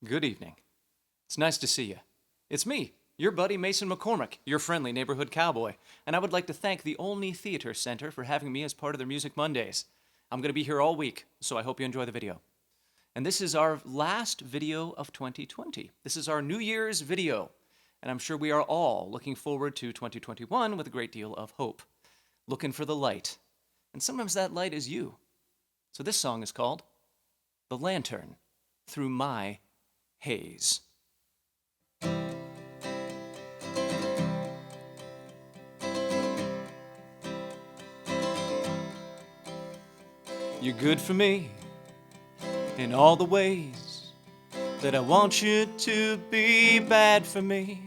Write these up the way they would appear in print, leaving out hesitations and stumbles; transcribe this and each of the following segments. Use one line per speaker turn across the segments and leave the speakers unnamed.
Good evening. It's nice to see you. It's me, your buddy Mason McCormick, your friendly neighborhood cowboy, and I would like to thank the Olney Theatre Center for having me as part of their Music Mondays. I'm going to be here all week, so I hope you enjoy the video. And this is our last video of 2020. This is our New Year's video, and I'm sure we are all looking forward to 2021 with a great deal of hope, looking for the light. And sometimes that light is you. So this song is called The Lantern Through My Haze. You're good for me in all the ways that I want you to be bad for me.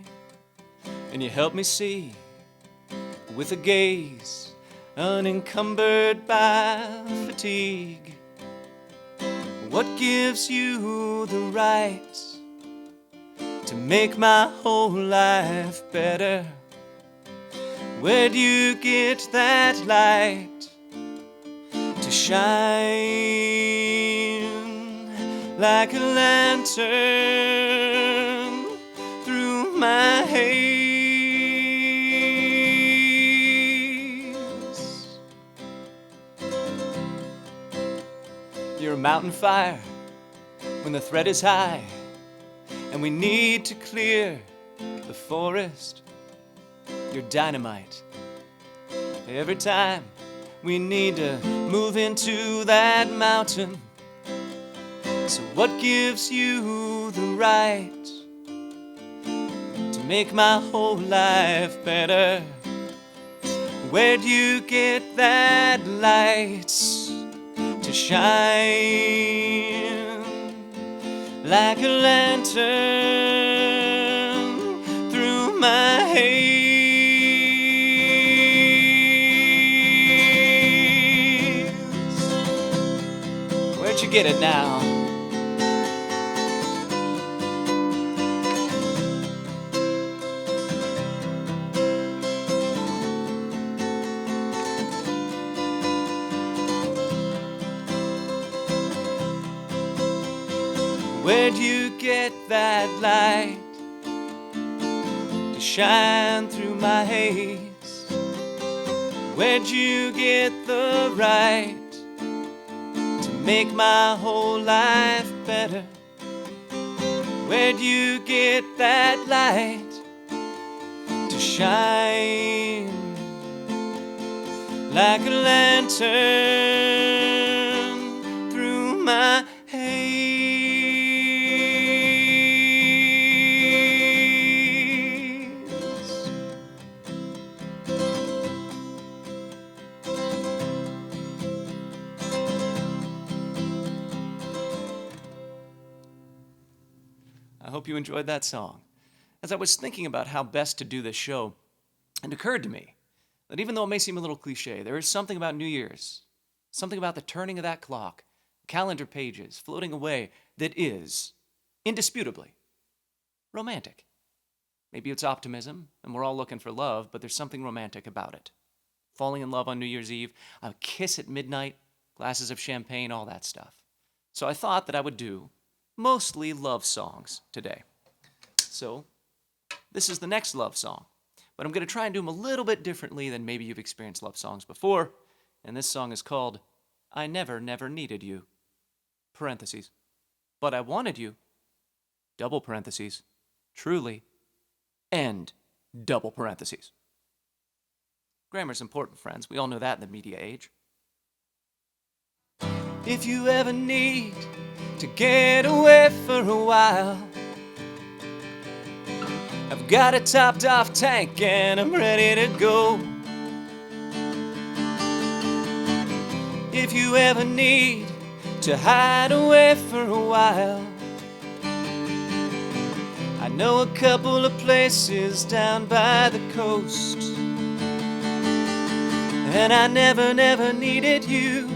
And you help me see with a gaze unencumbered by fatigue. What gives you the right to make my whole life better? Where do you get that light to shine like a lantern through my haze? You're a mountain fire when the threat is high and we need to clear the forest. You're dynamite every time we need to move into that mountain. So what gives you the right to make my whole life better? Where do you get that light to shine like a lantern through my haze? Where'd you get it now? Where'd you get that light to shine through my haze? Where'd you get the right to make my whole life better? Where'd you get that light to shine like a lantern through my haze? I hope you enjoyed that song. As I was thinking about how best to do this show, it occurred to me that even though it may seem a little cliche, there is something about New Year's, something about the turning of that clock, calendar pages floating away, that is, indisputably, romantic. Maybe it's optimism, and we're all looking for love, but there's something romantic about it. Falling in love on New Year's Eve, a kiss at midnight, glasses of champagne, all that stuff. So I thought that I would do mostly love songs today. So this is the next love song, but I'm going to try and do them a little bit differently than maybe you've experienced love songs before, and this song is called I Never, Never Needed You, parentheses, but I wanted you, double parentheses, truly, end double parentheses. Grammar's important, friends. We all know that in the media age. If you ever need to get away for a while, I've got a topped off tank and I'm ready to go. If you ever need to hide away for a while, I know a couple of places down by the coast. And I never, never needed you,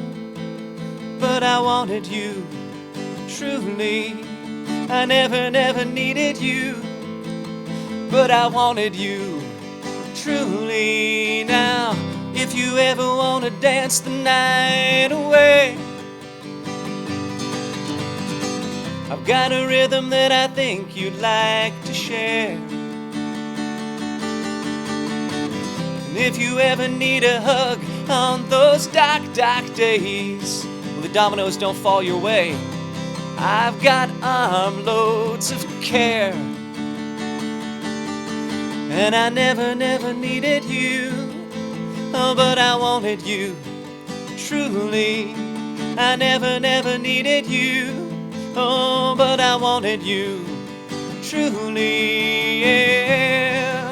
but I wanted you, truly. I never, never needed you, but I wanted you, truly. Now, if you ever want to dance the night away, I've got a rhythm that I think you'd like to share. And if you ever need a hug on those dark, dark days, well, the dominoes don't fall your way. I've got armloads of care. And I never, never needed you, oh, but I wanted you, truly. I never, never needed you, oh, but I wanted you, truly, yeah.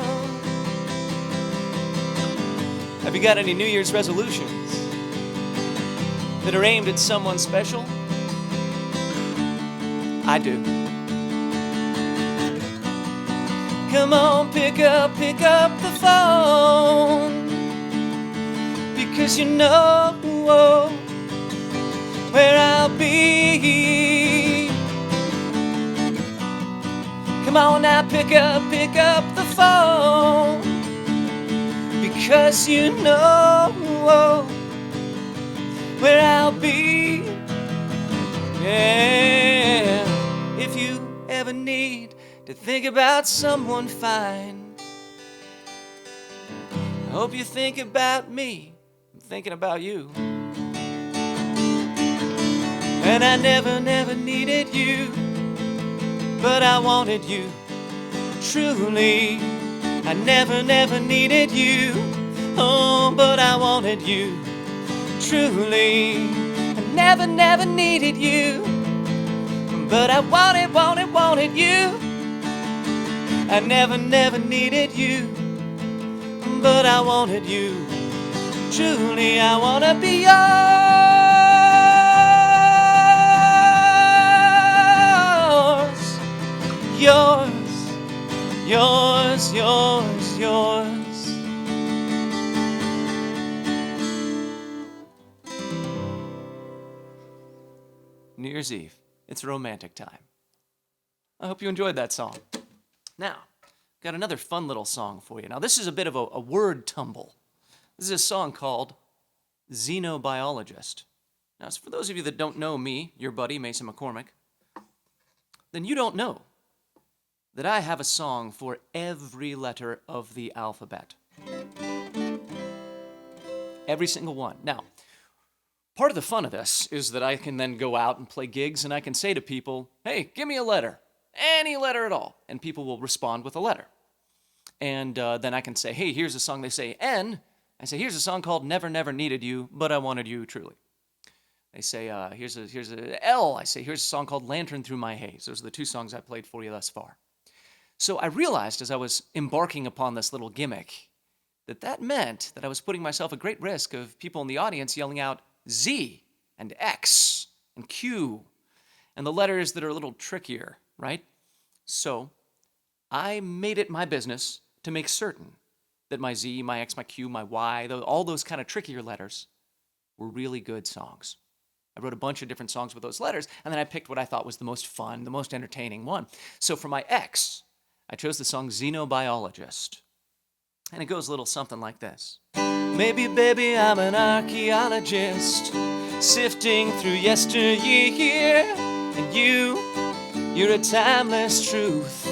Have you got any New Year's resolutions that are aimed at someone special? I do. Come on, pick up the phone, because you know where I'll be. Come on now, pick up the phone, because you know where I'll be. Yeah. If you ever need to think about someone fine, I hope you think about me. I'm thinking about you. And I never, never needed you, but I wanted you, truly. I never, never needed you, oh, but I wanted you, truly. I never, never needed you, but I wanted you. I never, never needed you, but I wanted you, truly. I wanna be yours, yours, yours, yours. New Year's Eve, it's romantic time. I hope you enjoyed that song. Now, got another fun little song for you. Now, this is a bit of a word tumble. This is a song called Xenobiologist. Now, for those of you that don't know me, your buddy, Mason McCormick, then you don't know that I have a song for every letter of the alphabet. Every single one. Now, part of the fun of this is that I can then go out and play gigs and I can say to people, hey, give me a letter. Any letter at all. And people will respond with a letter. And then I can say, hey, here's a song. They say N. I say, here's a song called Never, Never Needed You, But I Wanted You Truly. They say, here's a L. I say, here's a song called Lantern Through My Haze. Those are the two songs I played for you thus far. So I realized as I was embarking upon this little gimmick that meant that I was putting myself at great risk of people in the audience yelling out Z and X and Q and the letters that are a little trickier, right? So I made it my business to make certain that my Z, my X, my Q, my Y, all those kind of trickier letters were really good songs. I wrote a bunch of different songs with those letters, and then I picked what I thought was the most fun, the most entertaining one. So for my X, I chose the song Xenobiologist. And it goes a little something like this. Maybe, baby, I'm an archaeologist, sifting through yesteryear, and you're a timeless truth.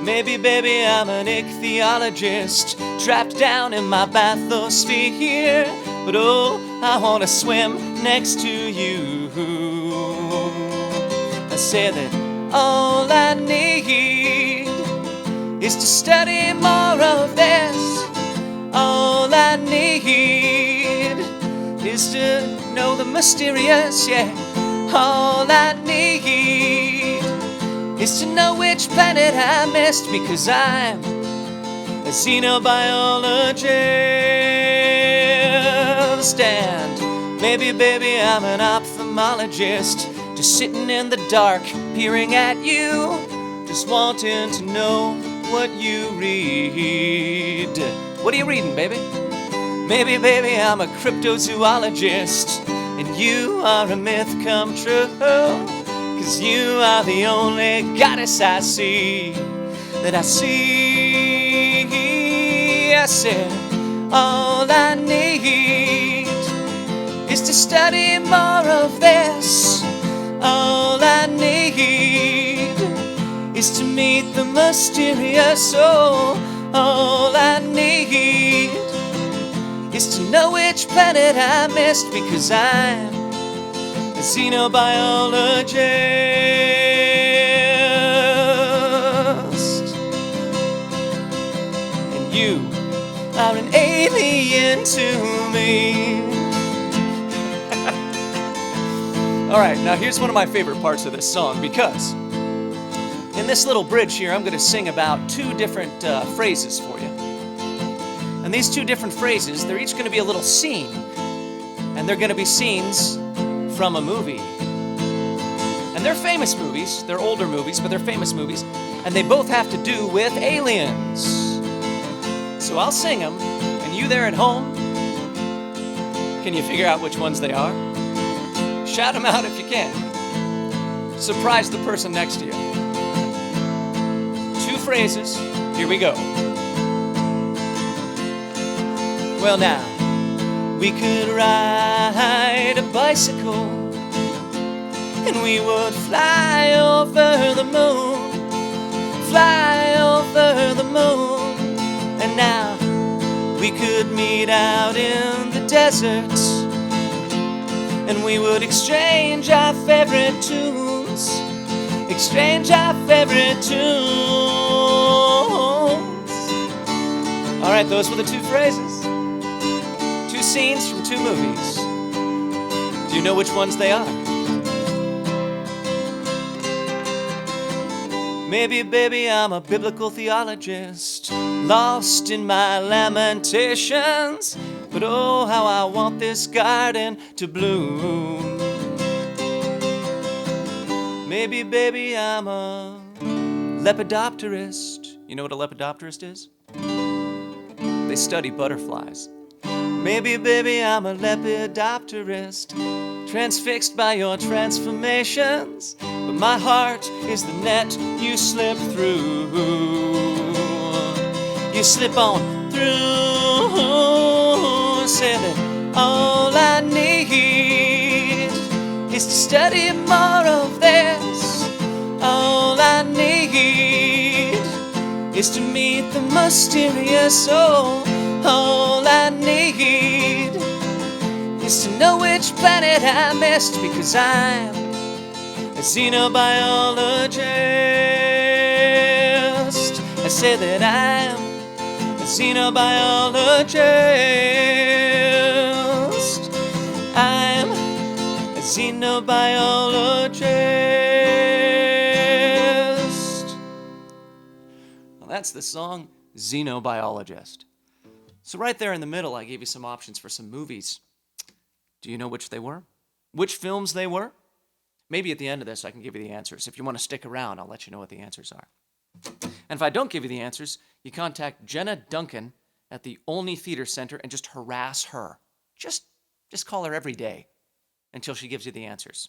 Maybe, baby, I'm an ichthyologist, trapped down in my bathysphere, but oh, I want to swim next to you. I said that all I need is to study more of this. All I need is to know the mysterious, yeah. All I need is to know which planet I missed, because I'm a xenobiologist. And maybe, baby, I'm an ophthalmologist, just sitting in the dark, peering at you, just wanting to know what you read. What are you reading, baby? Maybe, baby, I'm a cryptozoologist, and you are a myth come true, 'cause you are the only goddess I see, that I see. I said, all I need is to study more of this. is to meet the mysterious soul. All I need is to know which planet I missed, because I'm a xenobiologist. And you are an alien to me. Alright, now here's one of my favorite parts of this song, because in this little bridge here, I'm going to sing about two different phrases for you. And these two different phrases, they're each going to be a little scene. And they're going to be scenes from a movie. And they're famous movies. They're older movies, but they're famous movies. And they both have to do with aliens. So I'll sing them, and you there at home, can you figure out which ones they are? Shout them out if you can. Surprise the person next to you. Two phrases. Here we go. Well now, we could ride a bicycle, and we would fly over the moon, fly over the moon. And now we could meet out in the desert, and we would exchange our favorite tunes, exchange our favorite tunes. All right, those were the two phrases. Two scenes from two movies. Do you know which ones they are? Maybe, baby, I'm a biblical theologist, lost in my lamentations. But oh, how I want this garden to bloom. Maybe, baby, I'm a lepidopterist. You know what a lepidopterist is? They study butterflies. Maybe, baby, I'm a lepidopterist, transfixed by your transformations. But my heart is the net you slip through. You slip on through. Say that all I need is to study more of this. All I need is to meet the mysterious soul. All I need is to know which planet I missed, because I'm a xenobiologist. I say that I'm a xenobiologist. I'm a xenobiologist. Well, that's the song Xenobiologist. So right there in the middle, I gave you some options for some movies. Do you know which they were? Which films they were? Maybe at the end of this, I can give you the answers. If you want to stick around, I'll let you know what the answers are. And if I don't give you the answers, you contact Jenna Duncan at the Olney Theatre Center and just harass her. Just call her every day until she gives you the answers.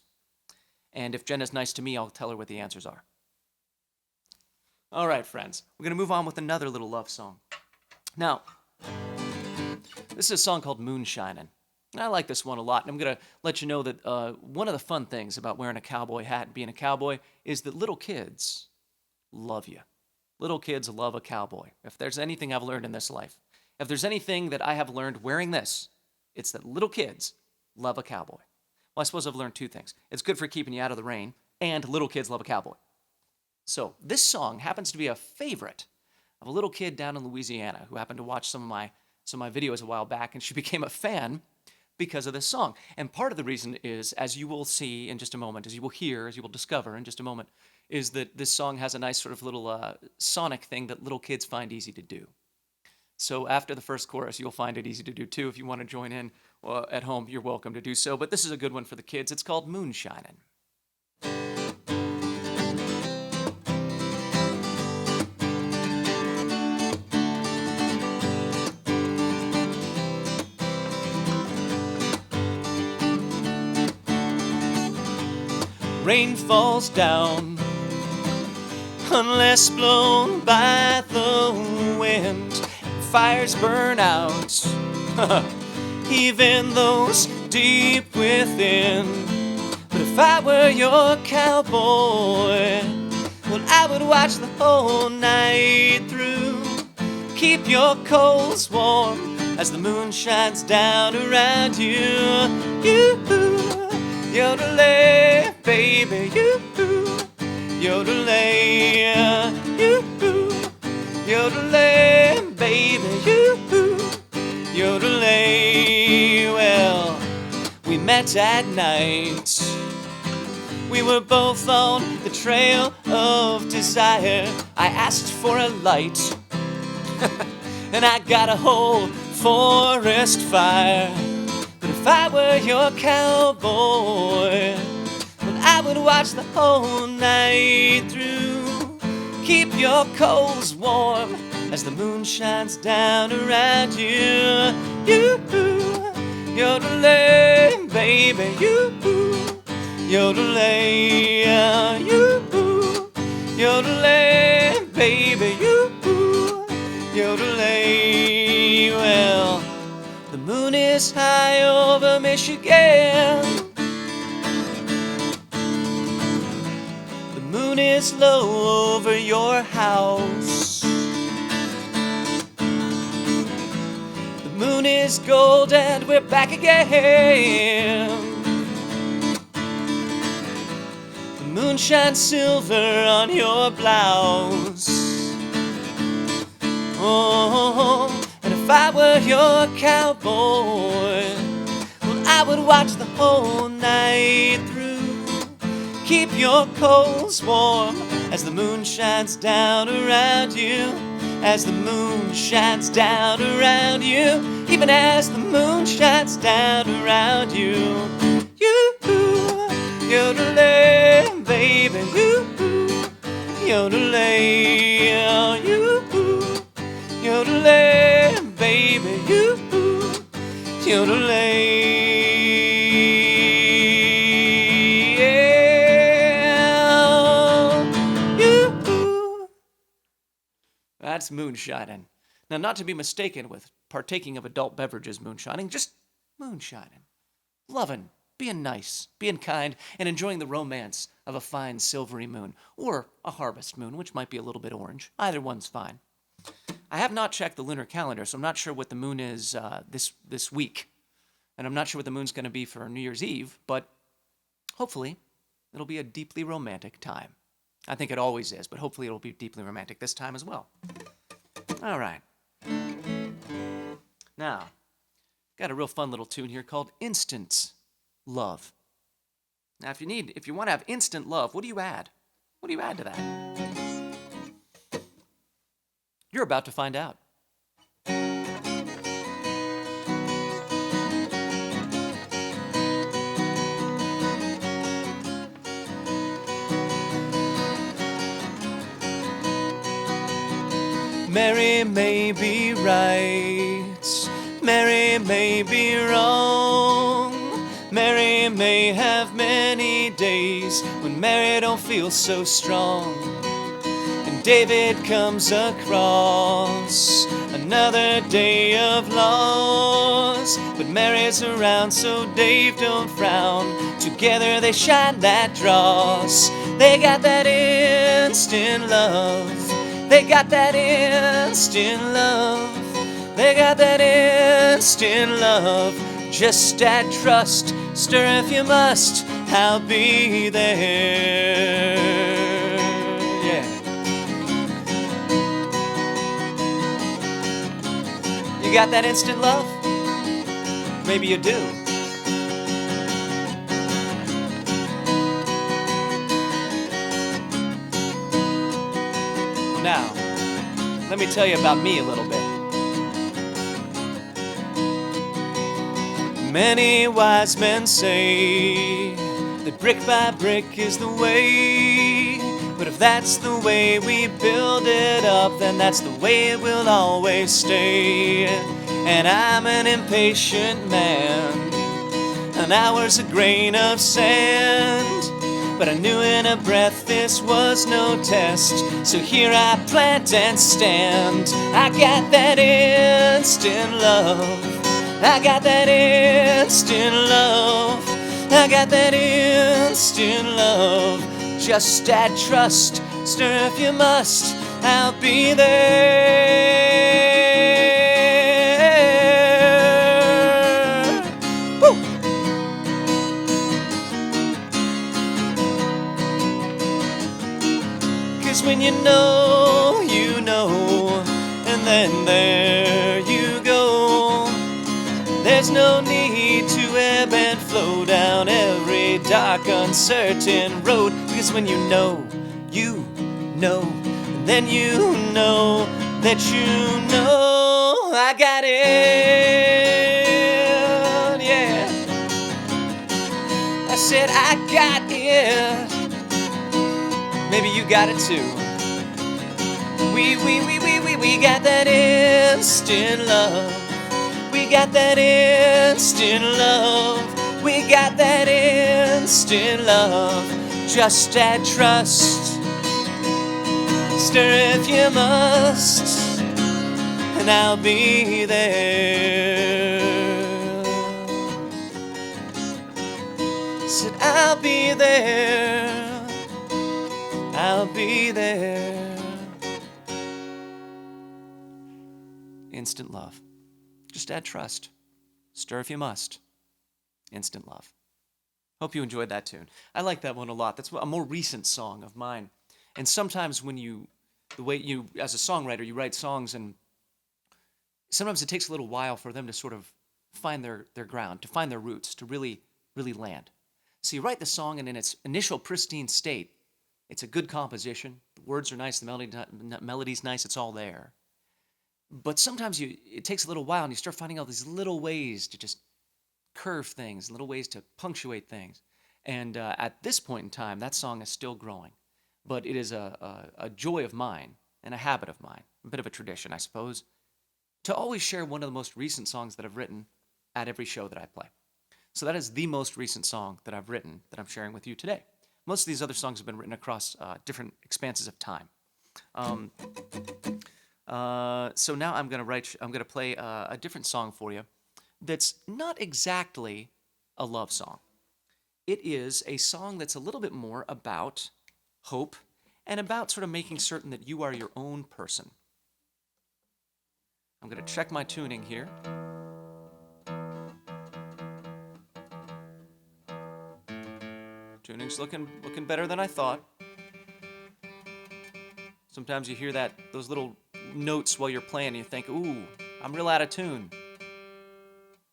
And if Jenna's nice to me, I'll tell her what the answers are. All right, friends. We're going to move on with another little love song. Now, this is a song called Moonshining. I like this one a lot, and I'm going to let you know that one of the fun things about wearing a cowboy hat and being a cowboy is that little kids love you. Little kids love a cowboy. If there's anything I've learned in this life, if there's anything that I have learned wearing this, it's that little kids love a cowboy. Well, I suppose I've learned two things. It's good for keeping you out of the rain, and little kids love a cowboy. So this song happens to be a favorite of a little kid down in Louisiana who happened to watch some of my videos a while back, and she became a fan because of this song. And part of the reason is, as you will see in just a moment, as you will hear, as you will discover in just a moment, is that this song has a nice sort of little sonic thing that little kids find easy to do. So after the first chorus, you'll find it easy to do too. If you want to join in at home, you're welcome to do so. But this is a good one for the kids. It's called Moonshining. Rain falls down unless blown by the wind. Fires burn out, even those deep within. But if I were your cowboy, well, I would watch the whole night through. Keep your coals warm as the moon shines down around you. You, yodelay, baby, you, yodelay, you, yodelay, baby, you, yodelay. Well, we met at night. We were both on the trail of desire. I asked for a light, and I got a whole forest fire. But if I were your cowboy, well, I would watch the whole night through. Keep your coals warm as the moon shines down around you. You, yodelay, baby, you, yodelay, you, yodelay, baby, you, yodelay. Well, the moon is high over Michigan. The moon is low over your house. The moon is gold and we're back again. The moon shines silver on your blouse. Oh, and if I were your cowboy, well, I would watch the whole night through. Keep your coals warm as the moon shines down around you. As the moon shines down around you. Even as the moon shines down around you. You, yodelay, baby, you, yodelay, you, yodelay, baby, you, yodelay, yeah, you. That's moonshining. Now, not to be mistaken with partaking of adult beverages moonshining, just moonshining, loving, being nice, being kind, and enjoying the romance of a fine silvery moon, or a harvest moon, which might be a little bit orange. Either one's fine. I have not checked the lunar calendar, so I'm not sure what the moon is this week. And I'm not sure what the moon's going to be for New Year's Eve, but hopefully it'll be a deeply romantic time. I think it always is, but hopefully it'll be deeply romantic this time as well. All right. Now, got a real fun little tune here called Instant Love. Now, if you want to have instant love, what do you add? What do you add to that? You're about to find out. Mary may be right, Mary may be wrong. Mary may have many days when Mary don't feel so strong. And David comes across another day of loss. But Mary's around, so Dave don't frown. Together they shine that dross. They got that instant love. They got that instant love. They got that instant love. Just add trust, stir if you must, I'll be there. Yeah. You got that instant love? Maybe you do. Now, let me tell you about me a little bit. Many wise men say that brick by brick is the way. But if that's the way we build it up, then that's the way it will always stay. And I'm an impatient man. An hour's a grain of sand. But I knew in a breath this was no test. So here I plant and stand. I got that instant love. I got that instant love. I got that instant love. Just add trust, Stir if you must, I'll be there. Woo! 'Cause when you know, and then there you go. There's no need to ebb and flow down every dark, uncertain road. Because when you know, and then you know that you know I got it. Yeah, I said I got it. Maybe you got it too. We got that instant love. We got that instant love. We got that instant love. Just add trust. Stir if you must, and I'll be there. Said I'll be there. I'll be there. Instant love. Just add trust. Stir if you must. Instant love. Hope you enjoyed that tune. I like that one a lot. That's a more recent song of mine. And sometimes when the way you, as a songwriter, you write songs, and sometimes it takes a little while for them to sort of find their ground, to find their roots, to really, really land. So you write the song, and in its initial pristine state, it's a good composition. The words are nice, the melody's nice, it's all there. But sometimes it takes a little while, and you start finding all these little ways to just curve things, little ways to punctuate things. And at this point in time, that song is still growing. But it is a joy of mine and a habit of mine, a bit of a tradition, I suppose, to always share one of the most recent songs that I've written at every show that I play. So that is the most recent song that I've written that I'm sharing with you today. Most of these other songs have been written across different expanses of time. So now I'm gonna play a different song for you that's not exactly a love song. It is a song that's a little bit more about hope and about sort of making certain that you are your own person. I'm gonna check my tuning here. Tuning's looking better than I thought. Sometimes you hear those little notes while you're playing, and you think, ooh, I'm real out of tune.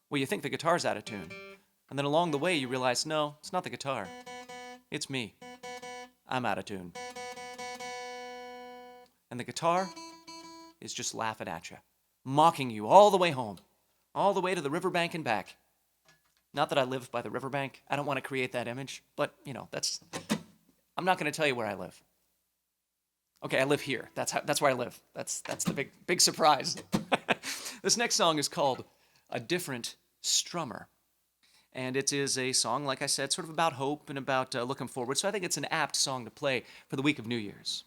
Well, you think the guitar's out of tune. And then along the way, you realize, no, it's not the guitar. It's me. I'm out of tune. And the guitar is just laughing at you, mocking you all the way home, all the way to the riverbank and back. Not that I live by the riverbank. I don't want to create that image, but, I'm not going to tell you where I live. Okay, I live here. That's where I live. That's the big surprise. This next song is called A Different Strummer. And it is a song, like I said, sort of about hope and about looking forward. So I think it's an apt song to play for the week of New Year's.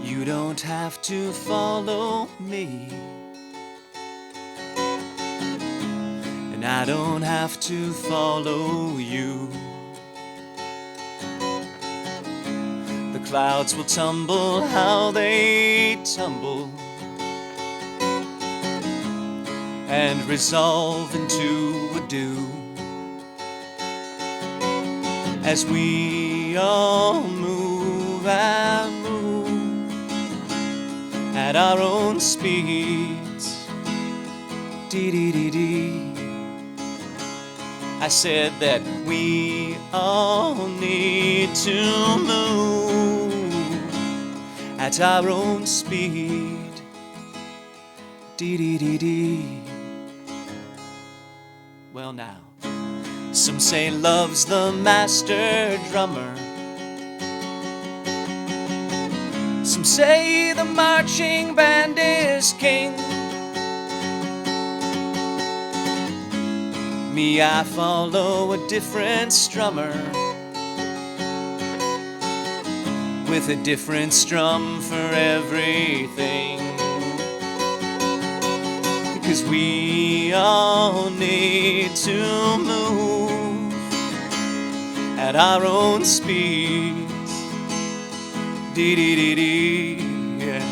You don't have to follow me, and I don't have to follow you. The clouds will tumble how they tumble, and resolve into a dew, as we all move and move at our own speeds. Dee-dee-dee-dee. I said that we all need to move at our own speed. Dee-dee-dee-dee. Well now, some say love's the master drummer. Some say the marching band is king. Me, I follow a different strummer. with a different strum for everything. 'Cause we all need to move at our own speeds. Dee-dee-dee-dee, yeah.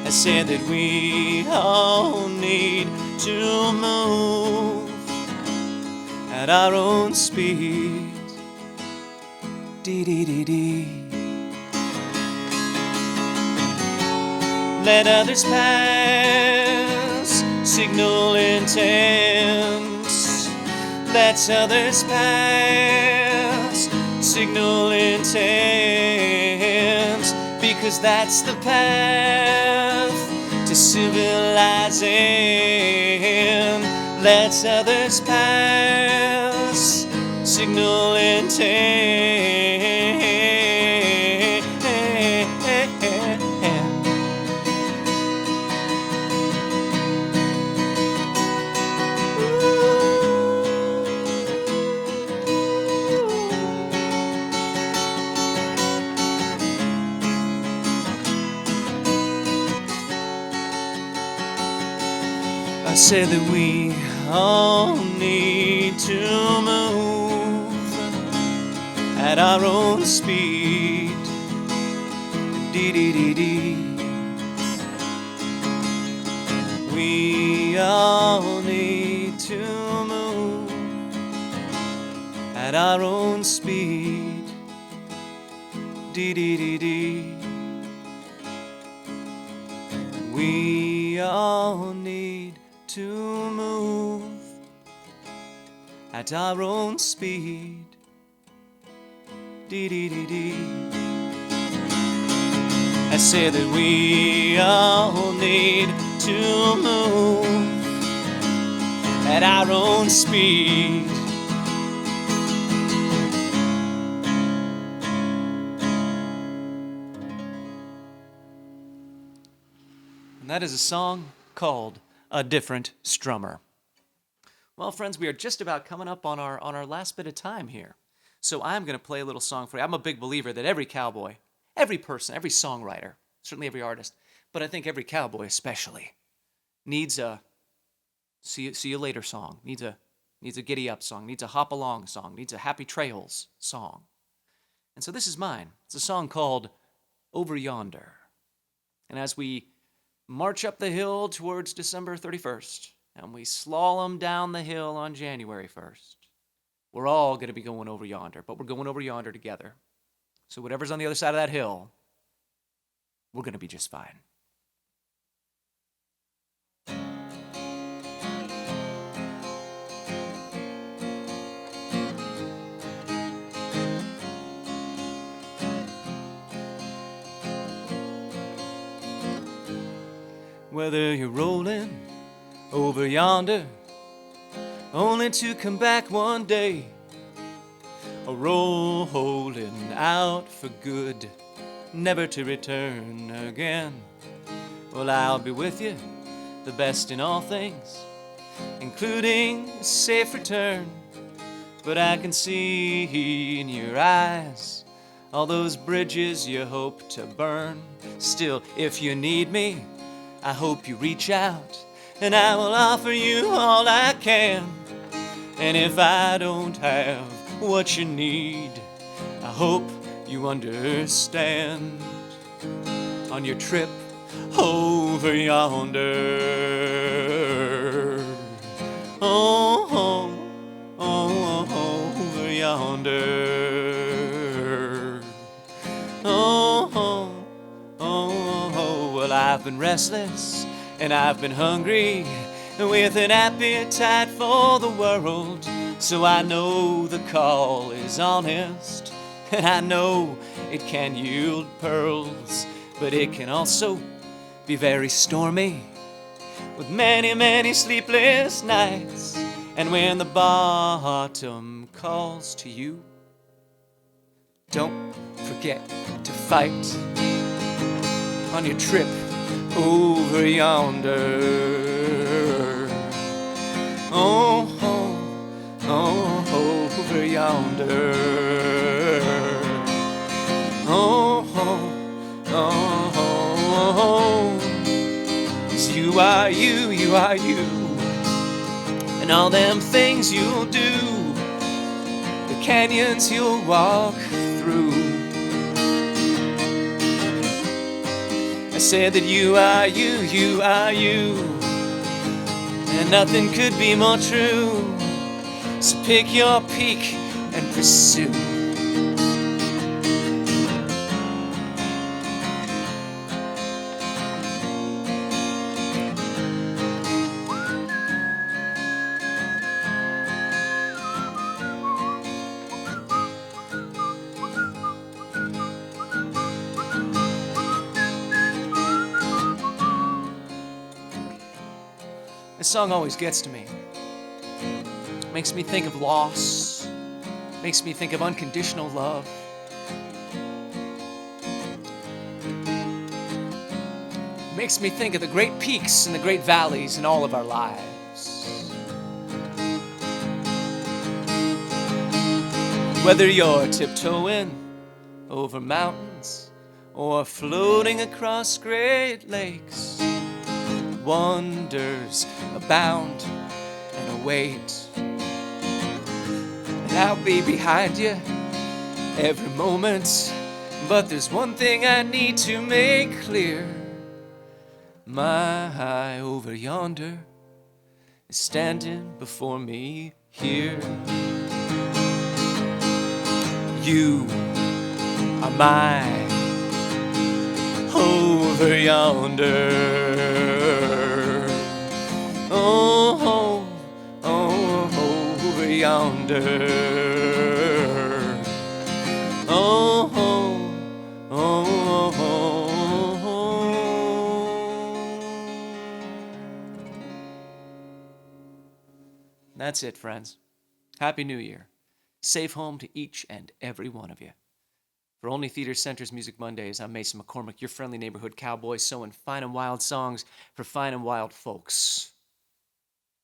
I said that we all need to move at our own speeds. Dee-dee-dee-dee. Let others pass, signal intense. Let others pass, signal intense. Because that's the path to civilizing. Let others pass, signal intense. I said that we all need to move at our own speed. Dee-dee-dee-dee. We all need to move at our own speed. Dee-dee-dee-dee. We all need to move at our own speed. Dee-dee-dee-dee. I said that we all need to move at our own speed. And that is a song called A Different Strummer. Well, friends, we are just about coming up on our last bit of time here. So I'm going to play a little song for you. I'm a big believer that every cowboy, every person, every songwriter, certainly every artist, but I think every cowboy especially, needs a see you later song, needs a giddy up song, needs a hop along song, needs a happy trails song. And so this is mine. It's a song called Over Yonder. And as we march up the hill towards December 31st, and we slalom down the hill on January 1st, we're all going to be going over yonder, but we're going over yonder together. So whatever's on the other side of that hill, we're going to be just fine. Whether you're rolling over yonder, only to come back one day, or rolling out for good, never to return again. Well, I'll be with you, the best in all things, including a safe return. But I can see in your eyes all those bridges you hope to burn. Still, if you need me, I hope you reach out, and I will offer you all I can. And if I don't have what you need, I hope you understand. On your trip over yonder, oh, over yonder, oh, well, I've been restless and I've been hungry, with an appetite for the world. So I know the call is honest, and I know it can yield pearls, but it can also be very stormy, with many, many sleepless nights. And when the bottom calls to you, don't forget to fight on your trip over yonder. Oh, over yonder. Oh, you are you, you are you. And all them things you'll do, the canyons you'll walk through. I said that you are you, you are you, and nothing could be more true. So pick your peak and pursue. This song always gets to me. Makes me think of loss. Makes me think of unconditional love. Makes me think of the great peaks and the great valleys in all of our lives. Whether you're tiptoeing over mountains or floating across great lakes, wonders abound and await. And I'll be behind you every moment. But there's one thing I need to make clear. My eye over yonder is standing before me here. You are my over yonder. Oh, oh, oh, over yonder. Oh, oh, oh, oh, oh. That's it, friends. Happy New Year. Safe home to each and every one of you. For Olney Theatre Center's Music Mondays, I'm Mason McCormick, your friendly neighborhood cowboy, sowing fine and wild songs for fine and wild folks.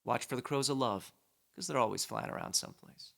Watch for the crows of love, because they're always flying around someplace.